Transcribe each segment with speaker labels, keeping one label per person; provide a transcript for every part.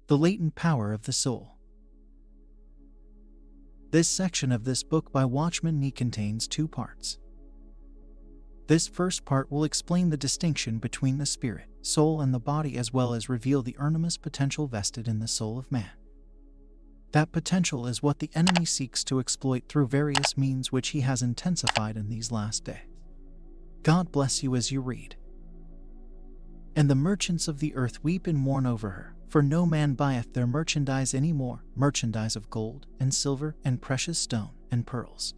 Speaker 1: The latent power of the soul. This section of this book by Watchman contains 2 parts. This first part will explain the distinction between the spirit, soul, and the body, as well as reveal the enormous potential vested in the soul of man. That potential is what the enemy seeks to exploit through various means, which he has intensified in these last days. God bless you as you read. And the merchants of the earth weep and mourn over her, for no man buyeth their merchandise any more, merchandise of gold, and silver, and precious stone, and pearls,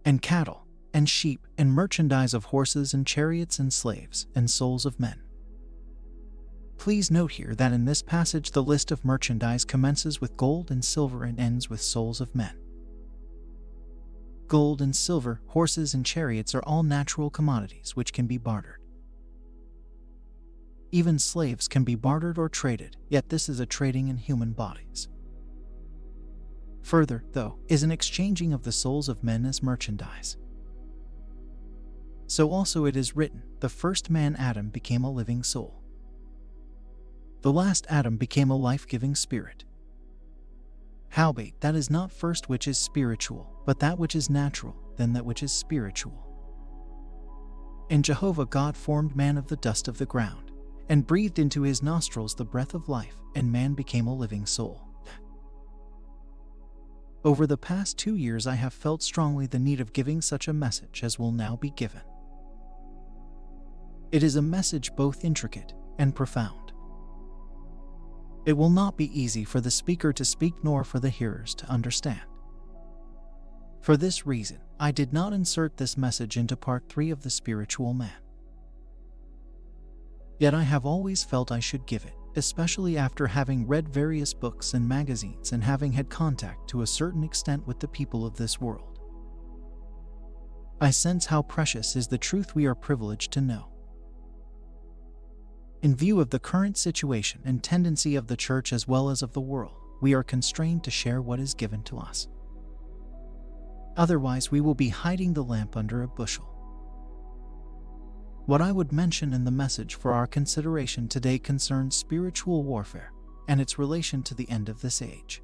Speaker 1: and cattle, and sheep, and merchandise of horses, and chariots, and slaves, and souls of men. Please note here that in this passage the list of merchandise commences with gold and silver and ends with souls of men. Gold and silver, horses and chariots are all natural commodities which can be bartered. Even slaves can be bartered or traded, yet this is a trading in human bodies. Further, though, is an exchanging of the souls of men as merchandise. So also it is written, the first man Adam became a living soul. The last Adam became a life-giving spirit. Howbeit, that is not first which is spiritual, but that which is natural, then that which is spiritual. And Jehovah God formed man of the dust of the ground, and breathed into his nostrils the breath of life, and man became a living soul. Over the past 2 years I have felt strongly the need of giving such a message as will now be given. It is a message both intricate and profound. It will not be easy for the speaker to speak nor for the hearers to understand. For this reason, I did not insert this message into part 3 of the spiritual man. Yet I have always felt I should give it, especially after having read various books and magazines and having had contact to a certain extent with the people of this world. I sense how precious is the truth we are privileged to know. In view of the current situation and tendency of the church as well as of the world, we are constrained to share what is given to us. Otherwise, we will be hiding the lamp under a bushel. What I would mention in the message for our consideration today concerns spiritual warfare and its relation to the end of this age.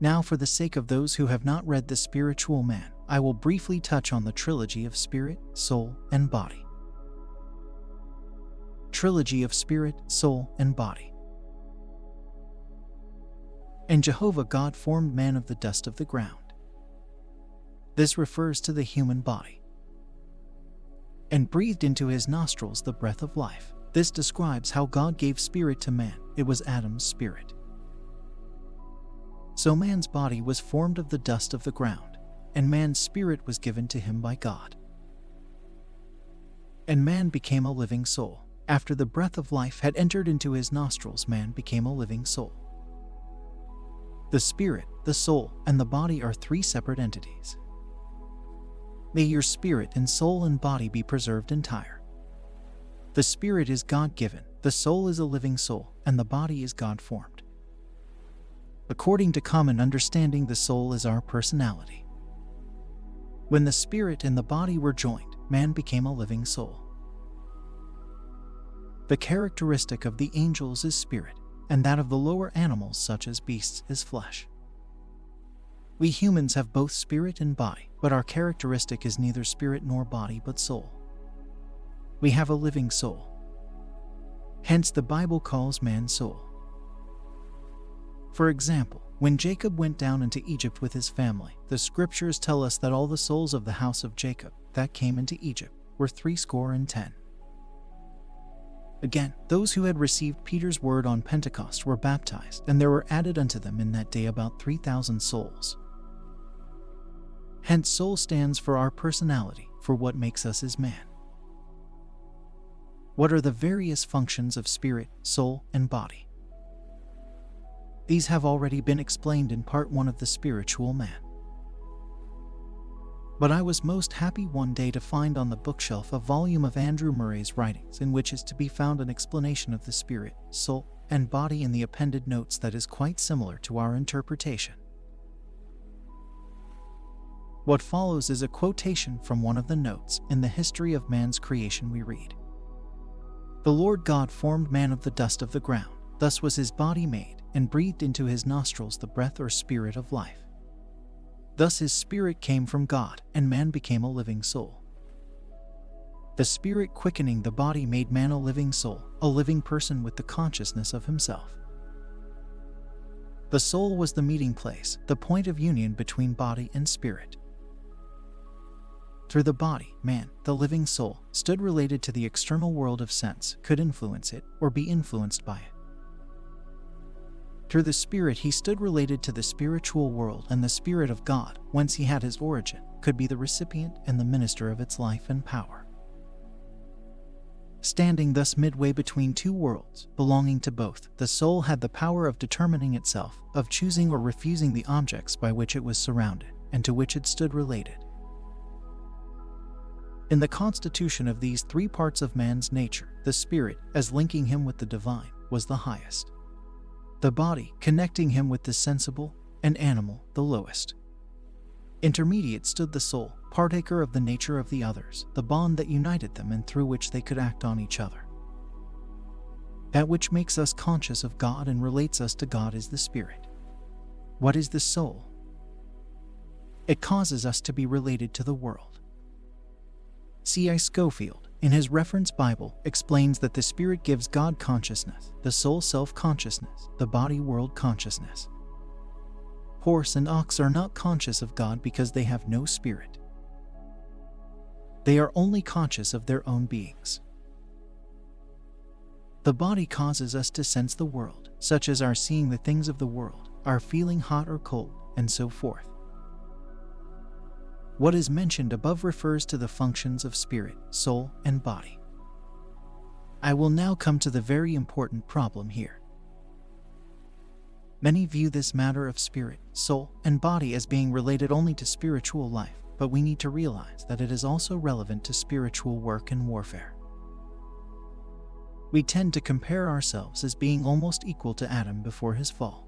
Speaker 1: Now, for the sake of those who have not read The Spiritual Man, I will briefly touch on the trilogy of spirit, soul, and body. Trilogy of spirit, soul, and body. And Jehovah God formed man of the dust of the ground. This refers to the human body. And breathed into his nostrils the breath of life. This describes how God gave spirit to man. It was Adam's spirit. So man's body was formed of the dust of the ground, and man's spirit was given to him by God. And man became a living soul. After the breath of life had entered into his nostrils, man became a living soul. The spirit, the soul, and the body are 3 separate entities. May your spirit and soul and body be preserved entire. The spirit is God-given, the soul is a living soul, and the body is God-formed. According to common understanding, the soul is our personality. When the spirit and the body were joined, man became a living soul. The characteristic of the angels is spirit, and that of the lower animals such as beasts is flesh. We humans have both spirit and body, but our characteristic is neither spirit nor body but soul. We have a living soul. Hence the Bible calls man soul. For example, when Jacob went down into Egypt with his family, the scriptures tell us that all the souls of the house of Jacob that came into Egypt were 70. Again, those who had received Peter's word on Pentecost were baptized, and there were added unto them in that day about 3,000 souls. Hence soul stands for our personality, for what makes us as man. What are the various functions of spirit, soul, and body? These have already been explained in part 1 of The Spiritual Man. But I was most happy one day to find on the bookshelf a volume of Andrew Murray's writings in which is to be found an explanation of the spirit, soul, and body in the appended notes that is quite similar to our interpretation. What follows is a quotation from one of the notes. In the history of man's creation we read, "The Lord God formed man of the dust of the ground, Thus was his body made, and breathed into his nostrils the breath or spirit of life. Thus his spirit came from God, and man became a living soul. The spirit quickening the body made man a living soul, a living person with the consciousness of himself. The soul was the meeting place, the point of union between body and spirit. Through the body, man, the living soul, stood related to the external world of sense, could influence it, or be influenced by it. Through the spirit he stood related to the spiritual world, and the Spirit of God, whence he had his origin, could be the recipient and the minister of its life and power. Standing thus midway between two worlds, belonging to both, the soul had the power of determining itself, of choosing or refusing the objects by which it was surrounded, and to which it stood related. In the constitution of these three parts of man's nature, the spirit, as linking him with the divine, was the highest. The body, connecting him with the sensible and animal, the lowest. Intermediate stood the soul, partaker of the nature of the others, the bond that united them and through which they could act on each other. That which makes us conscious of God and relates us to God is the spirit. What is the soul? It causes us to be related to the world. C.I. Scofield, in his reference Bible, explains that the spirit gives God consciousness, the soul self-consciousness, the body world consciousness. Horse and ox are not conscious of God because they have no spirit. They are only conscious of their own beings. The body causes us to sense the world, such as our seeing the things of the world, our feeling hot or cold, and so forth. What is mentioned above refers to the functions of spirit, soul, and body. I will now come to the very important problem here. Many view this matter of spirit, soul, and body as being related only to spiritual life, but we need to realize that it is also relevant to spiritual work and warfare. We tend to compare ourselves as being almost equal to Adam before his fall.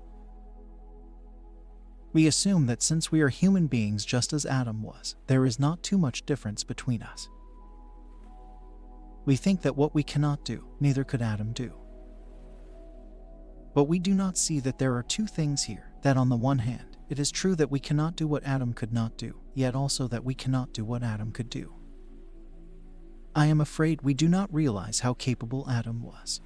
Speaker 1: We assume that since we are human beings just as Adam was, there is not too much difference between us. We think that what we cannot do, neither could Adam do. But we do not see that there are two things here, that on the one hand, it is true that we cannot do what Adam could not do, yet also that we cannot do what Adam could do. I am afraid we do not realize how capable Adam was.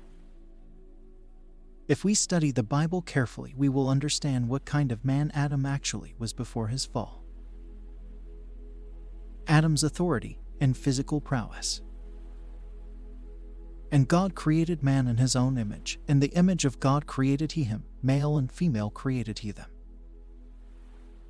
Speaker 1: If we study the Bible carefully, we will understand what kind of man Adam actually was before his fall. Adam's authority and physical prowess. And God created man in his own image, in the image of God created he him, male and female created he them.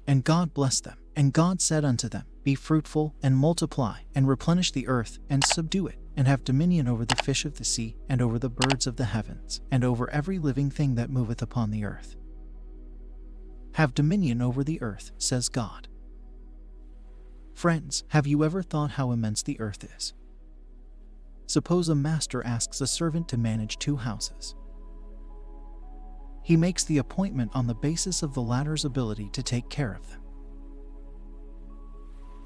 Speaker 1: And God blessed them, and God said unto them, Be fruitful, and multiply, and replenish the earth, and subdue it, and have dominion over the fish of the sea, and over the birds of the heavens, and over every living thing that moveth upon the earth. Have dominion over the earth, says God. Friends, have you ever thought how immense the earth is? Suppose a master asks a servant to manage 2 houses. He makes the appointment on the basis of the latter's ability to take care of them.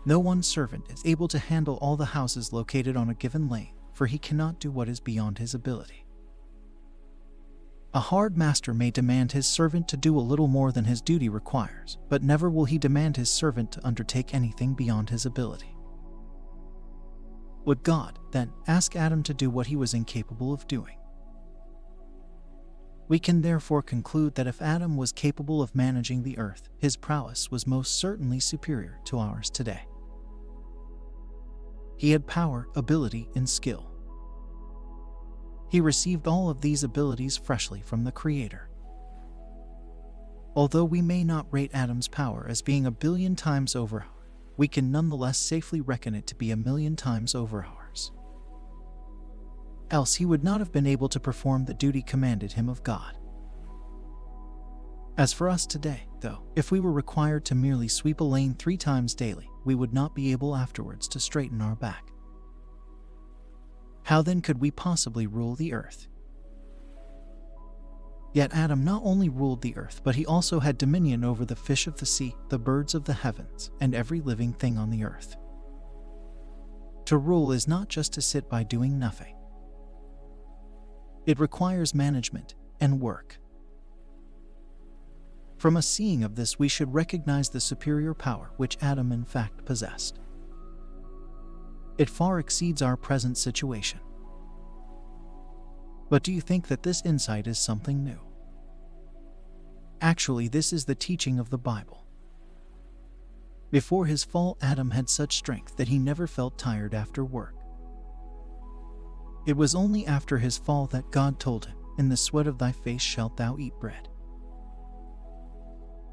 Speaker 1: No one servant is able to handle all the houses located on a given lane, for he cannot do what is beyond his ability. A hard master may demand his servant to do a little more than his duty requires, but never will he demand his servant to undertake anything beyond his ability. Would God, then, ask Adam to do what he was incapable of doing? We can therefore conclude that if Adam was capable of managing the earth, his prowess was most certainly superior to ours today. He had power, ability, and skill. He received all of these abilities freshly from the Creator. Although we may not rate Adam's power as being 1,000,000,000 times over, we can nonetheless safely reckon it to be 1,000,000 times over ours. Else he would not have been able to perform the duty commanded him of God. As for us today, though, if we were required to merely sweep a lane 3 times daily, we would not be able afterwards to straighten our back. How then could we possibly rule the earth? Yet Adam not only ruled the earth, but he also had dominion over the fish of the sea, the birds of the heavens, and every living thing on the earth. To rule is not just to sit by doing nothing. It requires management, and work. From a seeing of this, we should recognize the superior power which Adam in fact possessed. It far exceeds our present situation. But do you think that this insight is something new? Actually, this is the teaching of the Bible. Before his fall, Adam had such strength that he never felt tired after work. It was only after his fall that God told him, "In the sweat of thy face shalt thou eat bread."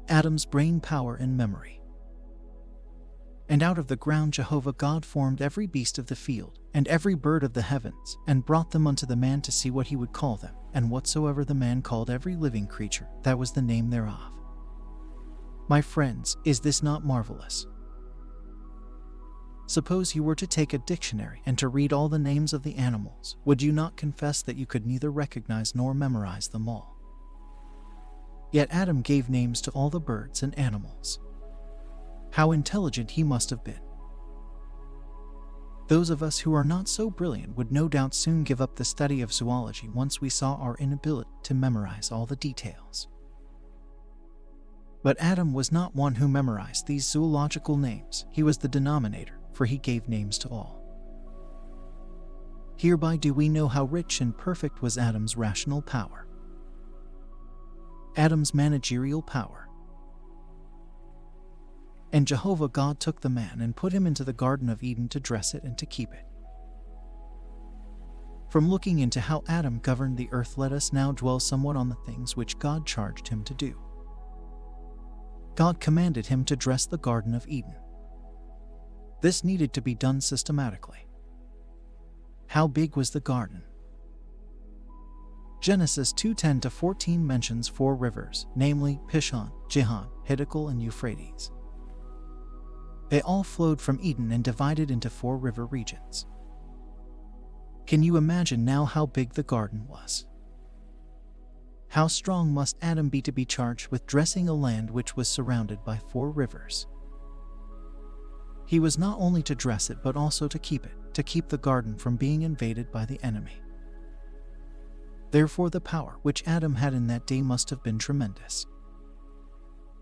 Speaker 1: Adam's brain power and memory. And out of the ground Jehovah God formed every beast of the field, and every bird of the heavens, and brought them unto the man to see what he would call them. And whatsoever the man called every living creature, that was the name thereof. My friends, is this not marvelous? Suppose you were to take a dictionary and to read all the names of the animals, would you not confess that you could neither recognize nor memorize them all? Yet Adam gave names to all the birds and animals. How intelligent he must have been. Those of us who are not so brilliant would no doubt soon give up the study of zoology once we saw our inability to memorize all the details. But Adam was not one who memorized these zoological names. He was the denominator, for he gave names to all. Hereby do we know how rich and perfect was Adam's rational power. Adam's managerial power. And Jehovah God took the man and put him into the Garden of Eden to dress it and to keep it. From looking into how Adam governed the earth, let us now dwell somewhat on the things which God charged him to do. God commanded him to dress the Garden of Eden. This needed to be done systematically. How big was the garden? Genesis 2:10-14 mentions 4 rivers, namely Pishon, Gihon, Hiddekel, and Euphrates. They all flowed from Eden and divided into 4 river regions. Can you imagine now how big the garden was? How strong must Adam be to be charged with dressing a land which was surrounded by 4 rivers? He was not only to dress it but also to keep it, to keep the garden from being invaded by the enemy. Therefore the power which Adam had in that day must have been tremendous.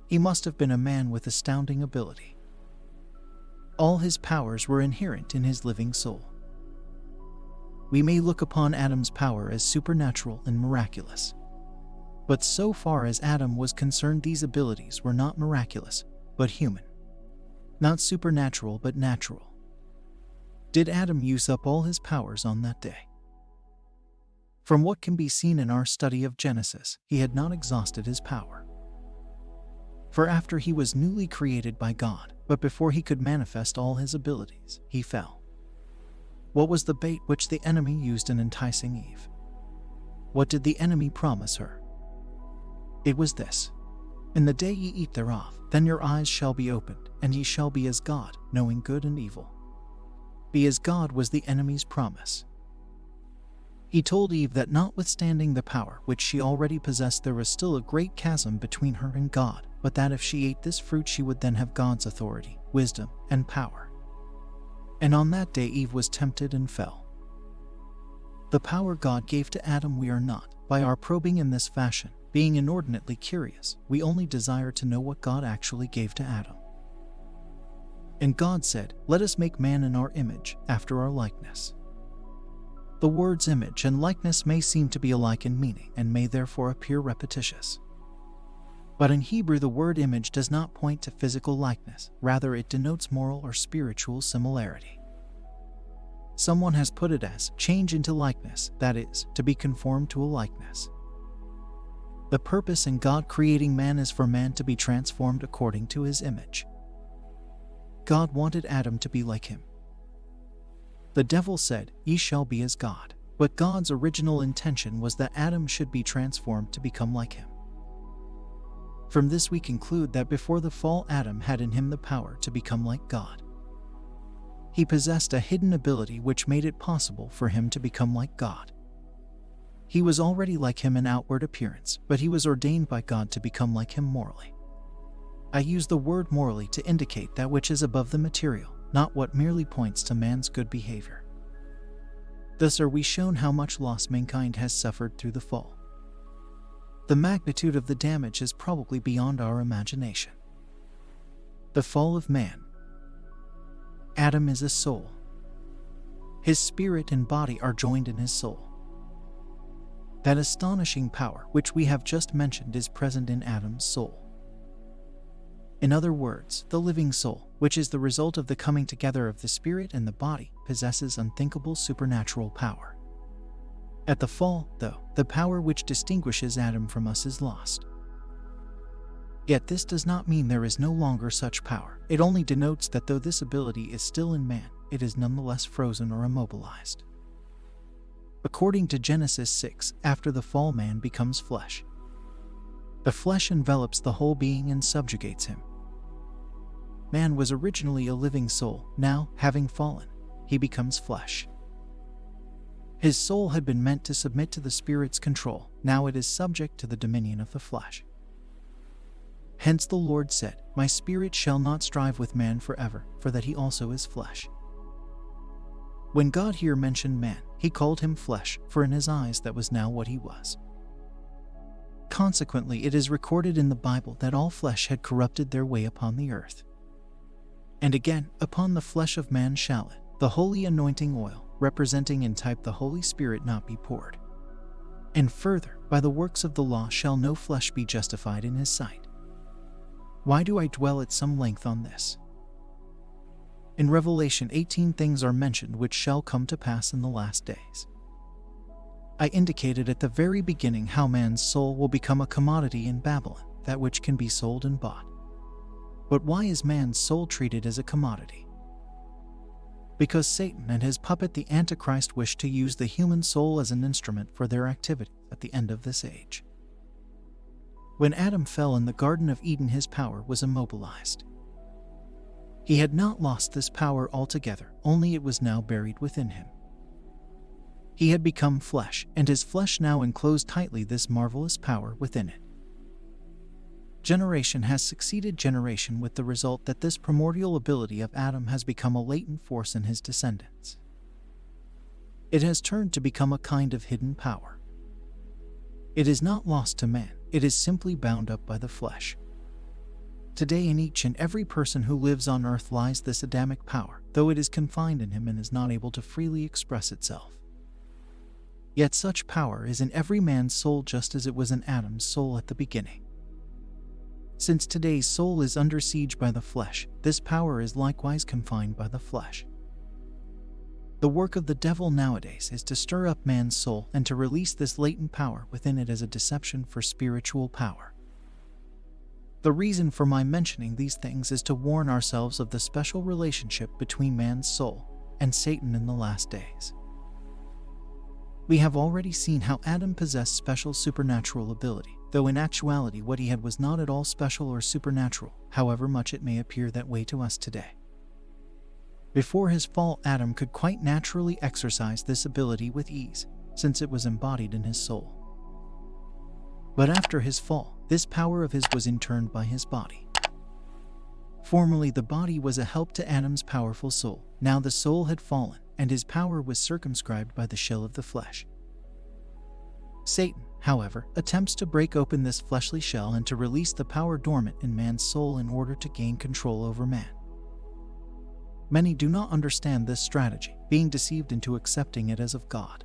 Speaker 1: He must have been a man with astounding ability. All his powers were inherent in his living soul. We may look upon Adam's power as supernatural and miraculous. But so far as Adam was concerned, these abilities were not miraculous, but human. Not supernatural, but natural. Did Adam use up all his powers on that day? From what can be seen in our study of Genesis, he had not exhausted his power. For after he was newly created by God, but before he could manifest all his abilities, he fell. What was the bait which the enemy used in enticing Eve? What did the enemy promise her? It was this: "In the day ye eat thereof, then your eyes shall be opened, and ye shall be as God, knowing good and evil." Be as God was the enemy's promise. He told Eve that notwithstanding the power which she already possessed, there was still a great chasm between her and God, but that if she ate this fruit she would then have God's authority, wisdom, and power. And on that day Eve was tempted and fell. The power God gave to Adam we are not, by our probing in this fashion, being inordinately curious, we only desire to know what God actually gave to Adam. And God said, "Let us make man in our image, after our likeness." The words image and likeness may seem to be alike in meaning and may therefore appear repetitious. But in Hebrew the word image does not point to physical likeness, rather it denotes moral or spiritual similarity. Someone has put it as change into likeness, that is, to be conformed to a likeness. The purpose in God creating man is for man to be transformed according to his image. God wanted Adam to be like him. The devil said, "Ye shall be as God." But God's original intention was that Adam should be transformed to become like him. From this we conclude that before the fall Adam had in him the power to become like God. He possessed a hidden ability which made it possible for him to become like God. He was already like him in outward appearance, but he was ordained by God to become like him morally. I use the word morally to indicate that which is above the material, not what merely points to man's good behavior. Thus are we shown how much loss mankind has suffered through the fall. The magnitude of the damage is probably beyond our imagination. The fall of man. Adam is a soul. His spirit and body are joined in his soul. That astonishing power which we have just mentioned is present in Adam's soul. In other words, the living soul, which is the result of the coming together of the spirit and the body, possesses unthinkable supernatural power. At the fall, though, the power which distinguishes Adam from us is lost. Yet this does not mean there is no longer such power. It only denotes that though this ability is still in man, it is nonetheless frozen or immobilized. According to Genesis 6, after the fall man becomes flesh. The flesh envelops the whole being and subjugates him. Man was originally a living soul. Now, having fallen, he becomes flesh. His soul had been meant to submit to the spirit's control. Now it is subject to the dominion of the flesh. Hence the Lord said, "My spirit shall not strive with man forever, for that he also is flesh." When God here mentioned man, he called him flesh, for in his eyes that was now what he was. Consequently, it is recorded in the Bible that all flesh had corrupted their way upon the earth. And again, upon the flesh of man shall it, the holy anointing oil, representing in type the Holy Spirit, not be poured. And further, by the works of the law shall no flesh be justified in his sight. Why do I dwell at some length on this? In Revelation 18 things are mentioned which shall come to pass in the last days. I indicated at the very beginning how man's soul will become a commodity in Babylon, that which can be sold and bought. But why is man's soul treated as a commodity? Because Satan and his puppet the Antichrist wish to use the human soul as an instrument for their activity at the end of this age. When Adam fell in the Garden of Eden, his power was immobilized. He had not lost this power altogether, only it was now buried within him. He had become flesh, and his flesh now enclosed tightly this marvelous power within it. Generation has succeeded generation, with the result that this primordial ability of Adam has become a latent force in his descendants. It has turned to become a kind of hidden power. It is not lost to man, it is simply bound up by the flesh. Today in each and every person who lives on earth lies this Adamic power, though it is confined in him and is not able to freely express itself. Yet such power is in every man's soul, just as it was in Adam's soul at the beginning. Since today's soul is under siege by the flesh, this power is likewise confined by the flesh. The work of the devil nowadays is to stir up man's soul and to release this latent power within it as a deception for spiritual power. The reason for my mentioning these things is to warn ourselves of the special relationship between man's soul and Satan in the last days. We have already seen how Adam possessed special supernatural ability, though in actuality what he had was not at all special or supernatural, however much it may appear that way to us today. Before his fall, Adam could quite naturally exercise this ability with ease, since it was embodied in his soul. But after his fall, this power of his was interned by his body. Formerly the body was a help to Adam's powerful soul. Now the soul had fallen, and his power was circumscribed by the shell of the flesh. Satan, however, attempts to break open this fleshly shell and to release the power dormant in man's soul in order to gain control over man. Many do not understand this strategy, being deceived into accepting it as of God.